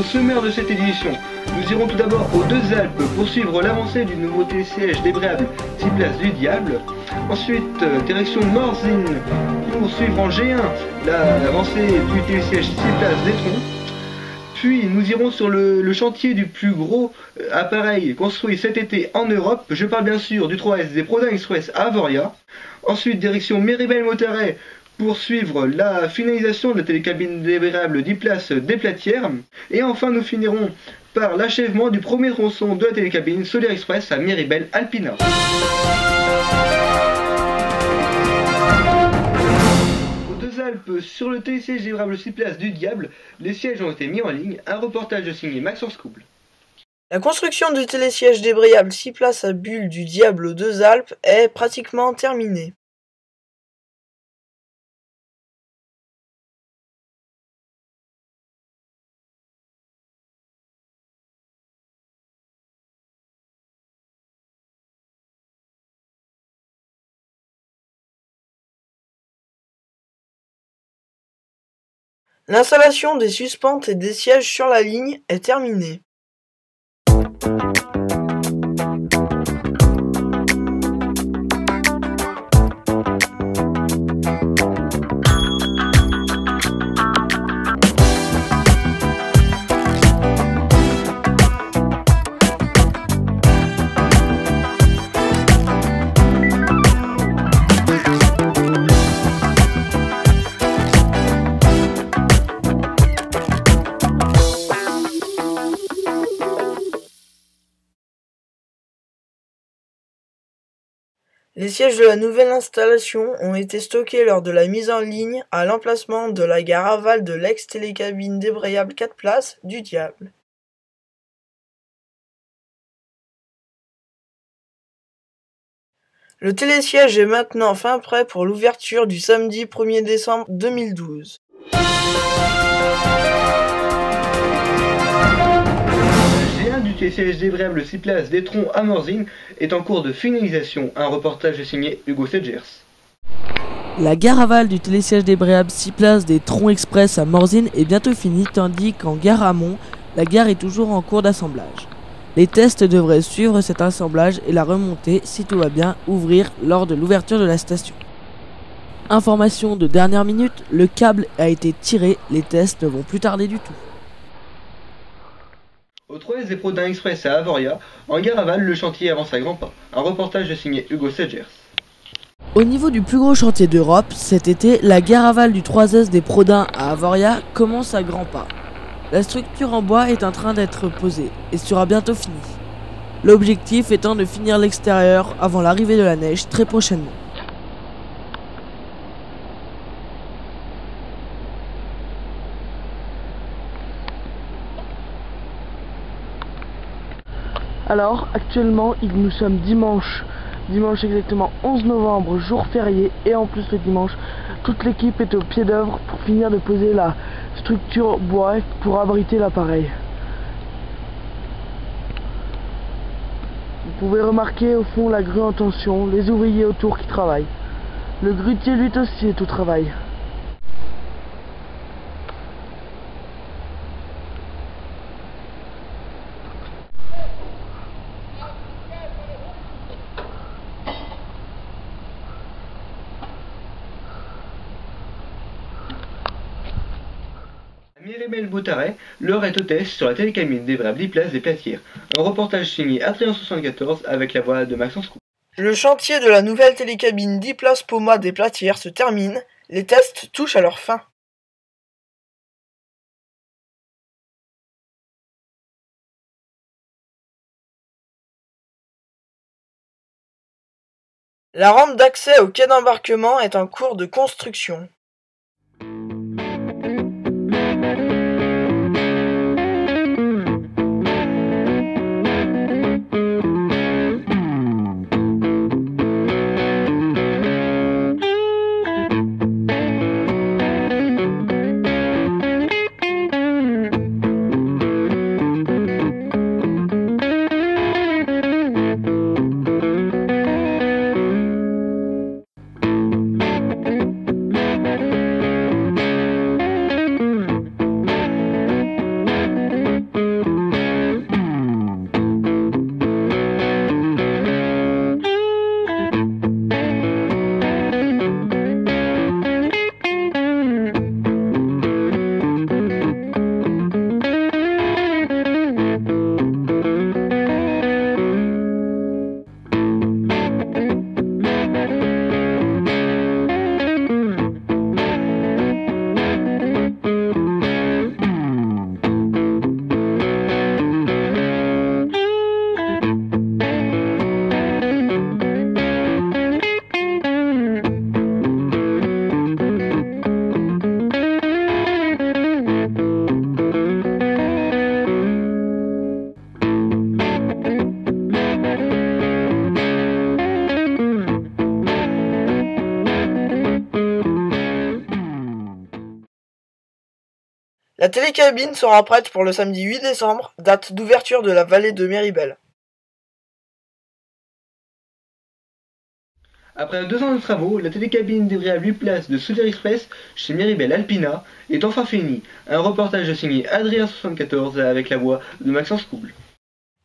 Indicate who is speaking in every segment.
Speaker 1: sommaire de cette édition. Nous irons tout d'abord aux Deux Alpes pour suivre l'avancée du nouveau télésiège débrayable 6 places du Diable. Ensuite, direction Morzine pour suivre en G1 l'avancée du télésiège 6 places d'Étron. Puis nous irons sur le chantier du plus gros appareil construit cet été en Europe. Je parle bien sûr du 3S des Prodin Express à Avoria. Ensuite, direction Méribel-Mottaret pour suivre la finalisation de la télécabine débrayable 10 places des Platières. Et enfin, nous finirons par l'achèvement du premier tronçon de la télécabine Solaire Express à Méribel-Alpina. Aux Deux Alpes, sur le télésiège débrayable 6 places du Diable, les sièges ont été mis en ligne. Un reportage signé Maxence Couble.
Speaker 2: La construction du télésiège débrayable 6 places à Bulle du Diable aux Deux Alpes est pratiquement terminée. L'installation des suspentes et des sièges sur la ligne est terminée. Les sièges de la nouvelle installation ont été stockés lors de la mise en ligne à l'emplacement de la gare aval de l'ex-télécabine débrayable 4 places du Diable. Le télésiège est maintenant fin prêt pour l'ouverture du samedi 1er décembre 2012.
Speaker 1: Du télésiège débrayable 6 places d'Étron à Morzine est en cours de finalisation. Un reportage signé Hugo Sedgers.
Speaker 3: La gare aval du télésiège débrayable 6 places des Tron Express à Morzine est bientôt finie, tandis qu'en gare amont, la gare est toujours en cours d'assemblage. Les tests devraient suivre cet assemblage et la remontée, si tout va bien, ouvrir lors de l'ouverture de la station. Information de dernière minute, le câble a été tiré, les tests ne vont plus tarder du tout.
Speaker 1: Au 3S des Prodin Express à Avoria, en gare aval, le chantier avance à grands pas. Un reportage signé Hugo Sedgers.
Speaker 3: Au niveau du plus gros chantier d'Europe, cet été, la gare aval du 3S des Prodin à Avoria commence à grands pas. La structure en bois est en train d'être posée et sera bientôt finie. L'objectif étant de finir l'extérieur avant l'arrivée de la neige très prochainement. Alors, actuellement, nous sommes dimanche exactement 11 novembre, jour férié, et en plus le dimanche, toute l'équipe est au pied d'œuvre pour finir de poser la structure bois pour abriter l'appareil. Vous pouvez remarquer au fond la grue en tension, les ouvriers autour qui travaillent. Le grutier lui aussi est au travail.
Speaker 1: Méribel-Mottaret, l'heure est au test sur la télécabine débrayable 10 places des Platières. Un reportage signé Adrien74 avec la voix de Maxence Couble.
Speaker 2: Le chantier de la nouvelle télécabine 10 places Poma des Platières se termine, les tests touchent à leur fin. La rampe d'accès au quai d'embarquement est en cours de construction. La télécabine sera prête pour le samedi 8 décembre, date d'ouverture de la vallée de Méribel.
Speaker 1: Après 2 ans de travaux, la télécabine débrayable 8 places de Southern Express chez Méribel Alpina est enfin finie. Un reportage signé Adrien74 avec la voix de Maxence Couble.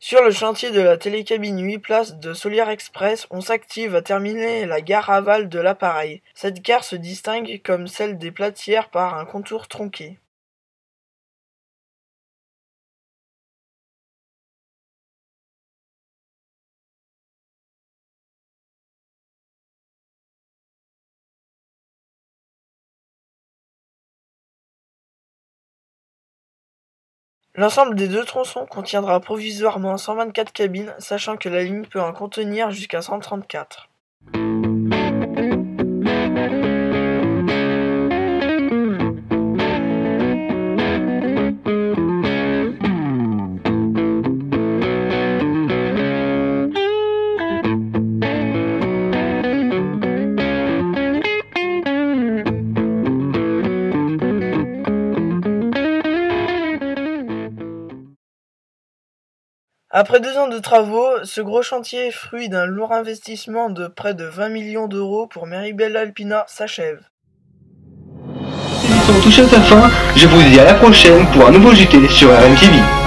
Speaker 2: Sur le chantier de la télécabine 8 places de Southern Express, on s'active à terminer la gare aval de l'appareil. Cette gare se distingue comme celle des Platières par un contour tronqué. L'ensemble des 2 tronçons contiendra provisoirement 124 cabines, sachant que la ligne peut en contenir jusqu'à 134. Après 2 ans de travaux, ce gros chantier, fruit d'un lourd investissement de près de 20 millions d'euros pour Méribel Alpina, s'achève.
Speaker 1: L'émission touche à sa fin, je vous dis à la prochaine pour un nouveau JT sur RMTV.